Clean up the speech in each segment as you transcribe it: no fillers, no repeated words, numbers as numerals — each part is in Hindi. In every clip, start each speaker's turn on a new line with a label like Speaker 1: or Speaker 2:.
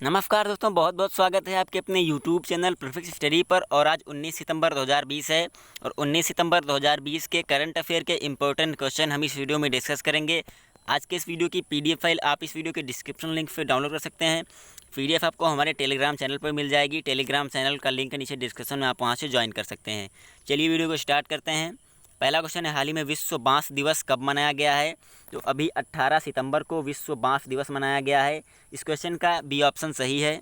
Speaker 1: नमस्कार दोस्तों, बहुत बहुत स्वागत है आपके अपने YouTube चैनल परफेक्ट स्टडी पर। और आज 19 सितंबर 2020 है और 19 सितंबर 2020 के करंट अफेयर के इंपॉर्टेंट क्वेश्चन हम इस वीडियो में डिस्कस करेंगे। आज के इस वीडियो की PDF फाइल आप इस वीडियो के डिस्क्रिप्शन लिंक से डाउनलोड कर सकते हैं। PDF आपको हमारे टेलीग्राम चैनल पर मिल जाएगी। टेलीग्राम चैनल का लिंक नीचे डिस्क्रिप्शन में आप वहाँ से ज्वाइन कर सकते हैं। चलिए वीडियो को स्टार्ट करते हैं। पहला क्वेश्चन है, हाल ही में विश्व बांस दिवस कब मनाया गया है? तो अभी 18 सितंबर को विश्व बांस दिवस मनाया गया है। इस क्वेश्चन का बी ऑप्शन सही है।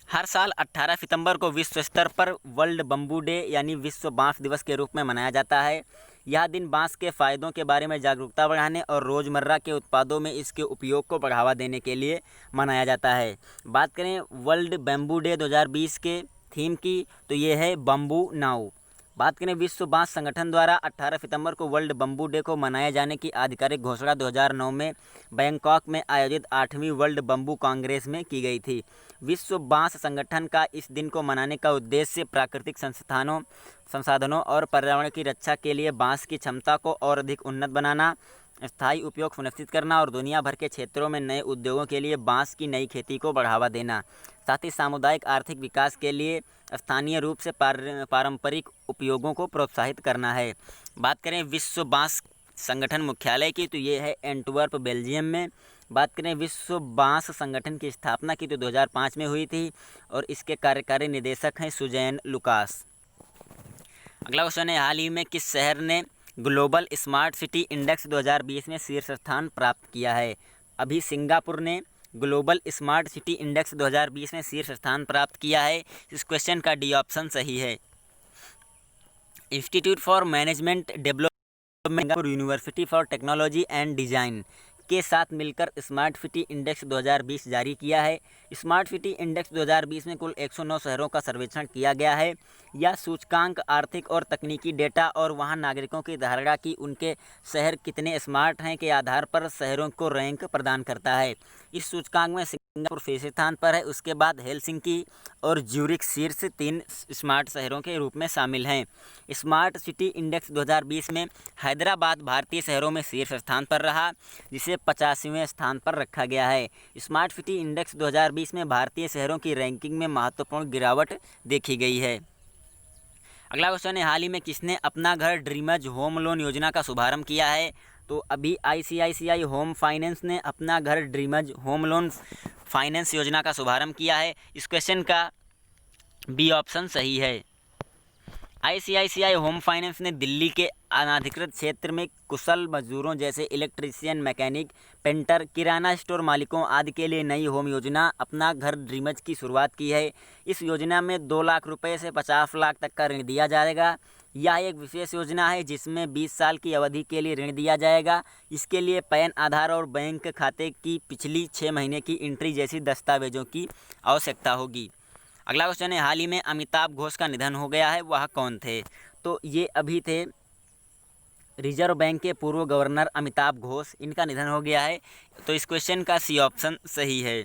Speaker 1: हर साल 18 सितंबर को विश्व स्तर पर वर्ल्ड बम्बू डे यानी विश्व बांस दिवस के रूप में मनाया जाता है। यह दिन बांस के फ़ायदों के बारे में जागरूकता बढ़ाने और रोज़मर्रा के उत्पादों में इसके उपयोग को बढ़ावा देने के लिए मनाया जाता है। बात करें वर्ल्ड बम्बू डे 2020 के थीम की, तो ये है बम्बू नाउ। बात करें विश्व बांस संगठन द्वारा 18 सितंबर को वर्ल्ड बम्बू डे को मनाए जाने की आधिकारिक घोषणा 2009 में बैंकॉक में आयोजित 8वीं वर्ल्ड बम्बू कांग्रेस में की गई थी। विश्व बांस संगठन का इस दिन को मनाने का उद्देश्य प्राकृतिक संसाधनों और पर्यावरण की रक्षा के लिए बांस की क्षमता को और अधिक उन्नत बनाना, स्थायी उपयोग सुनिश्चित करना और दुनिया भर के क्षेत्रों में नए उद्योगों के लिए बांस की नई खेती को बढ़ावा देना, साथ ही सामुदायिक आर्थिक विकास के लिए स्थानीय रूप से पारंपरिक उपयोगों को प्रोत्साहित करना है। बात करें विश्व बांस संगठन मुख्यालय की, तो ये है एंटवर्प, बेल्जियम में। बात करें विश्व बांस संगठन की स्थापना की, तो 2005 में हुई थी और इसके कार्यकारी निदेशक हैं सुजैन लुकास। अगला क्वेश्चन है, हाल ही में किस शहर ने ग्लोबल स्मार्ट सिटी इंडेक्स 2020 में शीर्ष स्थान प्राप्त किया है? अभी सिंगापुर ने ग्लोबल स्मार्ट सिटी इंडेक्स 2020 में शीर्ष स्थान प्राप्त किया है। इस क्वेश्चन का डी ऑप्शन सही है। इंस्टीट्यूट फॉर मैनेजमेंट डेवलपमेंट और university for technology and design के साथ मिलकर स्मार्ट सिटी इंडेक्स 2020 जारी किया है। स्मार्ट सिटी इंडेक्स 2020 में कुल 109 शहरों का सर्वेक्षण किया गया है। यह सूचकांक आर्थिक और तकनीकी डेटा और वहां नागरिकों की धारणा कि उनके शहर कितने स्मार्ट हैं के आधार पर शहरों को रैंक प्रदान करता है। इस सूचकांक में सिंगापुर शीर्ष स्थान पर है, उसके बाद हेलसिंकी और ज्यूरिख शीर्ष 3 स्मार्ट शहरों के रूप में शामिल हैं। स्मार्ट सिटी इंडेक्स 2020 में हैदराबाद भारतीय शहरों में शीर्ष स्थान पर रहा, जिसे 85वें स्थान पर रखा गया है। स्मार्ट सिटी इंडेक्स 2020 में भारतीय शहरों की रैंकिंग में महत्वपूर्ण गिरावट देखी गई है। अगला क्वेश्चन है, हाल ही में किसने अपना घर ड्रीमर्स होम लोन योजना का शुभारंभ किया है? तो अभी ICICI होम फाइनेंस ने अपना घर ड्रीमर्स होम लोन फाइनेंस योजना का शुभारंभ किया है। इस क्वेश्चन का बी ऑप्शन सही है। ICICI होम फाइनेंस ने दिल्ली के अनाधिकृत क्षेत्र में कुशल मजदूरों जैसे इलेक्ट्रीशियन, मैकेनिक, पेंटर, किराना स्टोर मालिकों आदि के लिए नई होम योजना अपना घर ड्रीमर्स की शुरुआत की है। इस योजना में 2 लाख रुपए से 50 लाख तक का ऋण दिया जाएगा। यह एक विशेष योजना है जिसमें 20 साल की अवधि के लिए ऋण दिया जाएगा। इसके लिए पैन, आधार और बैंक खाते की पिछली 6 महीने की एंट्री जैसी दस्तावेजों की आवश्यकता होगी। अगला क्वेश्चन है, हाल ही में अमिताभ घोष का निधन हो गया है, वह कौन थे? तो ये अभी थे रिजर्व बैंक के पूर्व गवर्नर अमिताभ घोष, इनका निधन हो गया है। तो इस क्वेश्चन का सी ऑप्शन सही है।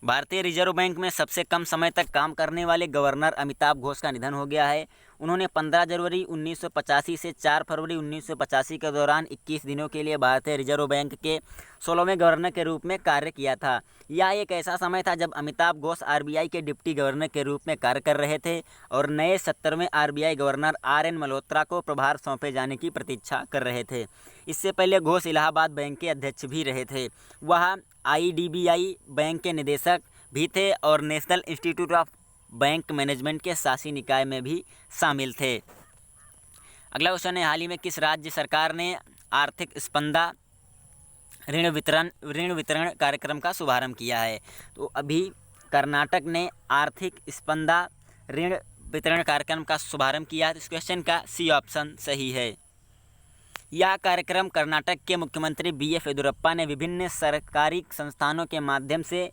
Speaker 1: भारतीय रिजर्व बैंक में सबसे कम समय तक काम करने वाले गवर्नर अमिताभ घोष का निधन हो गया है। उन्होंने 15 जनवरी 1985 से 4 फरवरी 1985 के दौरान 21 दिनों के लिए भारतीय रिजर्व बैंक के 16वें गवर्नर के रूप में कार्य किया था। यह एक ऐसा समय था जब अमिताभ घोष RBI के डिप्टी गवर्नर के रूप में कार्य कर रहे थे और नए 17वें RBI गवर्नर RN मल्होत्रा को प्रभार सौंपे जाने की प्रतीक्षा कर रहे थे। इससे पहले घोष इलाहाबाद बैंक के अध्यक्ष भी रहे थे। वह IDBI बैंक के निदेशक भी थे और national institute of bank management के शासी निकाय में भी शामिल थे। अगला क्वेश्चन है, हाल ही में किस राज्य सरकार ने आर्थिक स्पंदा ऋण वितरण कार्यक्रम का शुभारंभ किया है? तो अभी कर्नाटक ने आर्थिक स्पंदा ऋण वितरण कार्यक्रम का शुभारंभ किया है। इस क्वेश्चन का सी ऑप्शन सही है। यह कार्यक्रम कर्नाटक के मुख्यमंत्री BS येदियुरप्पा ने विभिन्न सरकारी संस्थानों के माध्यम से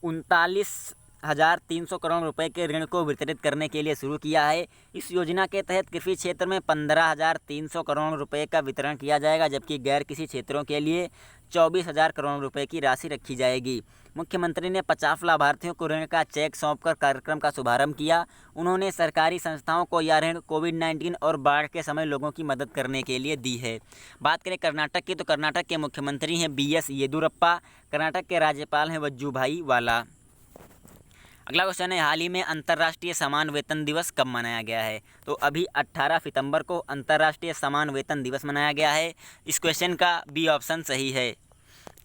Speaker 1: 39,300 करोड़ रुपए के ऋण को वितरित करने के लिए शुरू किया है। इस योजना के तहत कृषि क्षेत्र में 15,300 करोड़ रुपए का वितरण किया जाएगा, जबकि गैर कृषि क्षेत्रों के लिए 24,000 करोड़ रुपए की राशि रखी जाएगी। मुख्यमंत्री ने 50 लाभार्थियों को ऋण का चेक सौंपकर कार्यक्रम का शुभारंभ किया। उन्होंने सरकारी संस्थाओं को यह ऋण कोविड-19 और बाढ़ के समय लोगों की मदद करने के लिए दी है। बात करें कर्नाटक की, तो कर्नाटक के मुख्यमंत्री हैं BS येदियुरप्पा। कर्नाटक के राज्यपाल हैं वजुभाई वाला। अगला क्वेश्चन है, हाल ही में अंतर्राष्ट्रीय समान वेतन दिवस कब मनाया गया है? तो अभी 18 सितंबर को अंतर्राष्ट्रीय समान वेतन दिवस मनाया गया है। इस क्वेश्चन का बी ऑप्शन सही है।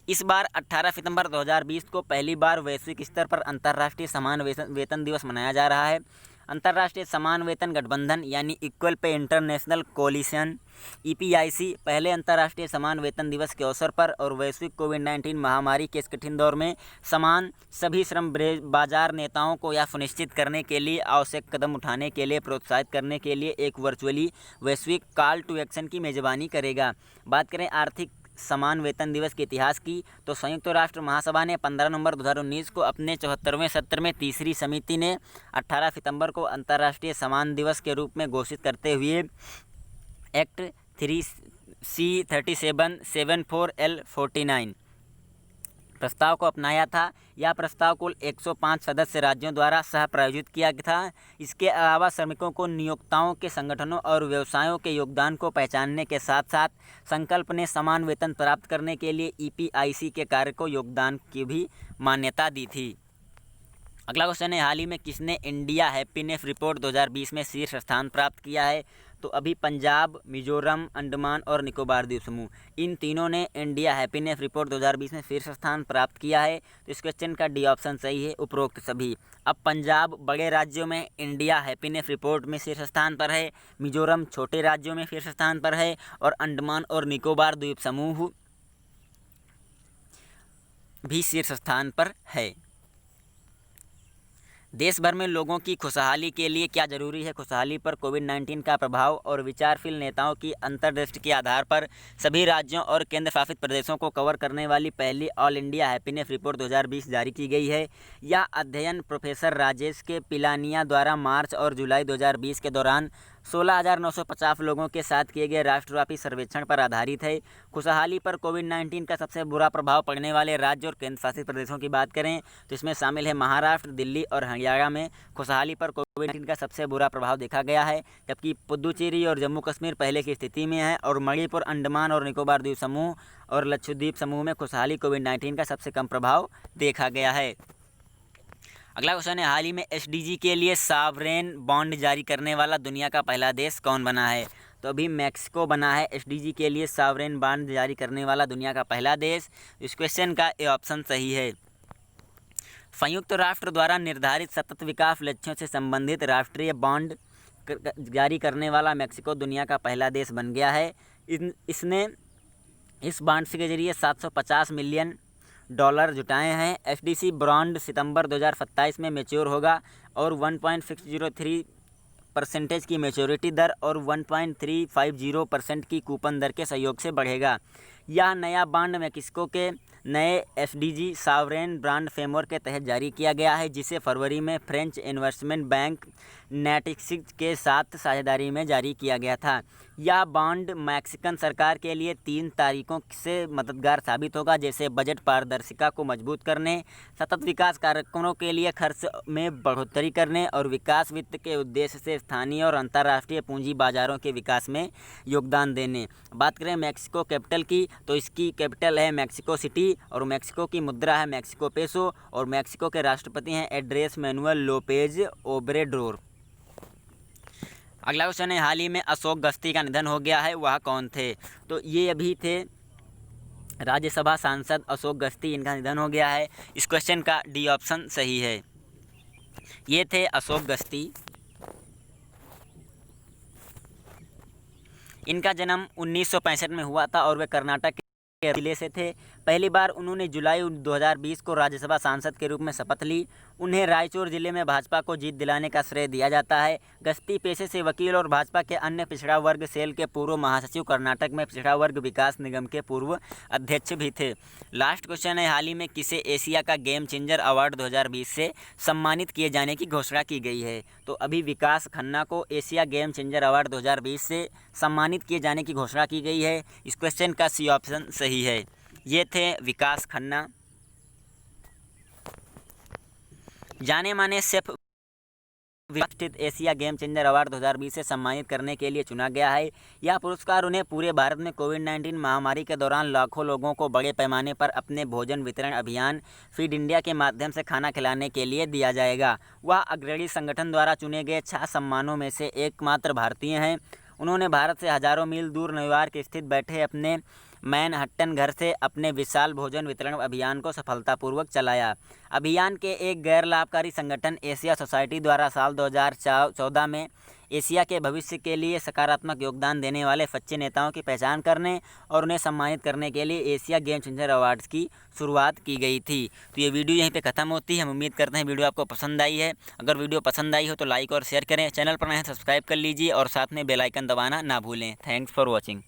Speaker 1: इस बार 18 सितंबर 2020 को पहली बार वैश्विक स्तर पर अंतर्राष्ट्रीय समान वेतन दिवस मनाया जा रहा है। अंतर्राष्ट्रीय समान वेतन गठबंधन यानी equal pay international collision EPIC पहले अंतर्राष्ट्रीय समान वेतन दिवस के अवसर पर और वैश्विक कोविड-19 महामारी के इस कठिन दौर में समान सभी श्रम बाजार नेताओं को यह सुनिश्चित करने के लिए आवश्यक कदम उठाने के लिए प्रोत्साहित करने के लिए एक वर्चुअली वैश्विक कॉल टू एक्शन की मेजबानी करेगा। बात करें आर्थिक समान वेतन दिवस के इतिहास की, तो संयुक्त राष्ट्र महासभा ने 15 नवंबर 2019 को अपने 74वें सत्र में तीसरी समिति ने 18 सितंबर को अंतर्राष्ट्रीय समान दिवस के रूप में घोषित करते हुए एक्ट 3C-3774L49 प्रस्ताव को अपनाया था। यह प्रस्ताव कुल 105 सदस्य राज्यों द्वारा सह प्रायोजित किया गया था। इसके अलावा श्रमिकों को नियोक्ताओं के संगठनों और व्यवसायों के योगदान को पहचानने के साथ साथ संकल्प ने समान वेतन प्राप्त करने के लिए EPIC के कार्य को योगदान की भी मान्यता दी थी। अगला क्वेश्चन है, हाल ही में किसने इंडिया हैप्पीनेस रिपोर्ट 2020 में शीर्ष स्थान प्राप्त किया है? तो अभी पंजाब, मिजोरम, अंडमान और निकोबार द्वीप समूह, इन तीनों ने इंडिया हैप्पीनेस रिपोर्ट 2020 में शीर्ष स्थान प्राप्त किया है। तो इस क्वेश्चन का डी ऑप्शन सही है, उपरोक्त सभी। अब पंजाब बड़े राज्यों में इंडिया हैप्पीनेस रिपोर्ट में शीर्ष स्थान पर है, मिजोरम छोटे राज्यों में शीर्ष स्थान पर है और अंडमान और निकोबार द्वीप समूह भी शीर्ष स्थान पर है। देश भर में लोगों की खुशहाली के लिए क्या जरूरी है? खुशहाली पर कोविड-19 का प्रभाव और विचारशील नेताओं की अंतर्दृष्टि के आधार पर सभी राज्यों और केंद्र शासित प्रदेशों को कवर करने वाली पहली ऑल इंडिया हैप्पीनेस रिपोर्ट 2020 जारी की गई है। यह अध्ययन प्रोफेसर राजेश के पिलानिया द्वारा मार्च और जुलाई 2020 के दौरान 16,950 लोगों के साथ किए गए राष्ट्रव्यापी सर्वेक्षण पर आधारित है। खुशहाली पर कोविड-19 का सबसे बुरा प्रभाव पड़ने वाले राज्य और केंद्र शासित प्रदेशों की बात करें तो इसमें शामिल है महाराष्ट्र, दिल्ली और हरियाणा में खुशहाली पर कोविड-19 का सबसे बुरा प्रभाव देखा गया है, जबकि पुदुचेरी और जम्मू कश्मीर पहले की स्थिति में है और मणिपुर, अंडमान और निकोबार द्वीप समूह और लक्षद्वीप समूह में खुशहाली कोविड-19 का सबसे कम प्रभाव देखा गया है। अगला क्वेश्चन है, हाल ही में SDG के लिए सॉवरेन बॉन्ड जारी करने वाला दुनिया का पहला देश कौन बना है? तो अभी मैक्सिको बना है SDG के लिए सॉवरेन बॉन्ड जारी करने वाला दुनिया का पहला देश। इस क्वेश्चन का ए ऑप्शन सही है। संयुक्त राष्ट्र द्वारा निर्धारित सतत विकास लक्ष्यों से संबंधित राष्ट्रीय बॉन्ड जारी करने वाला मैक्सिको दुनिया का पहला देश बन गया है। इसने इस बॉन्ड के जरिए $750 मिलियन जुटाए हैं। SDG बॉन्ड सितंबर 2027 में मैच्योर होगा और 1.603% की मैच्योरिटी दर और 1.350% की कूपन दर के सहयोग से बढ़ेगा। यह नया बॉन्ड मैक्सिको के नए SDG सॉवरेन बॉन्ड फ्रेमवर्क के तहत जारी किया गया है, जिसे फरवरी में फ्रेंच इन्वेस्टमेंट बैंक नेटिक्सिस के साथ साझेदारी में जारी किया गया था। यह बॉन्ड मैक्सिकन सरकार के लिए 3 तरीकों से मददगार साबित होगा, जैसे बजट पारदर्शिता को मजबूत करने, सतत विकास कार्यक्रमों के लिए खर्च में बढ़ोतरी करने और विकास वित्त के उद्देश्य से स्थानीय और अंतर्राष्ट्रीय पूंजी बाजारों के विकास में योगदान देने। बात करें मैक्सिको कैपिटल की, तो इसकी कैपिटल है मैक्सिको सिटी और मैक्सिको की मुद्रा है मैक्सिको पेसो और मैक्सिको के राष्ट्रपति हैं एंड्रेस मैनुअल लोपेज ओब्रेडोर। अगला क्वेश्चन है, हाल ही में अशोक गस्ती का निधन हो गया है, वह कौन थे? तो ये अभी थे राज्यसभा सांसद अशोक गस्ती, इनका निधन हो गया है। इस क्वेश्चन का डी ऑप्शन सही है। ये थे अशोक गस्ती। इनका जन्म 1965 में हुआ था और वे कर्नाटक के जिले से थे। पहली बार उन्होंने जुलाई 2020 को राज्यसभा सांसद के रूप में शपथ ली। उन्हें रायचूर जिले में भाजपा को जीत दिलाने का श्रेय दिया जाता है। गस्ती पेशे से वकील और भाजपा के अन्य पिछड़ा वर्ग सेल के पूर्व महासचिव, कर्नाटक में पिछड़ा वर्ग विकास निगम के पूर्व अध्यक्ष भी थे। लास्ट क्वेश्चन है, हाल ही में किसे एशिया का गेम चेंजर अवार्ड 2020 से सम्मानित किए जाने की घोषणा की गई है? तो अभी विकास खन्ना को एशिया गेम चेंजर अवार्ड 2020 से सम्मानित किए जाने की घोषणा की गई है। इस क्वेश्चन का सी ऑप्शन सही है। ये थे विकास खन्ना। जाने माने शेफ स्थित एशिया गेम चेंजर अवार्ड 2020 से सम्मानित करने के लिए चुना गया है। यह पुरस्कार उन्हें पूरे भारत में कोविड-19 महामारी के दौरान लाखों लोगों को बड़े पैमाने पर अपने भोजन वितरण अभियान फीड इंडिया के माध्यम से खाना खिलाने के लिए दिया जाएगा। वह अग्रणी संगठन द्वारा चुने गए 6 सम्मानों में से एकमात्र भारतीय हैं। उन्होंने भारत से हजारों मील दूर न्यूयॉर्क स्थित बैठे अपने मैनहट्टन घर से अपने विशाल भोजन वितरण अभियान को सफलतापूर्वक चलाया। अभियान के एक गैर लाभकारी संगठन एशिया सोसाइटी द्वारा साल 2014 में एशिया के भविष्य के लिए सकारात्मक योगदान देने वाले सच्चे नेताओं की पहचान करने और उन्हें सम्मानित करने के लिए एशिया गेम चेंजर अवार्ड्स की शुरुआत की गई थी। तो ये वीडियो यहीं पे ख़त्म होती है। हम उम्मीद करते हैं वीडियो आपको पसंद आई है। अगर वीडियो पसंद आई हो तो लाइक और शेयर करें, चैनल पर नए हैं सब्सक्राइब कर लीजिए और साथ में बेल आइकन दबाना ना भूलें। Thanks for watching.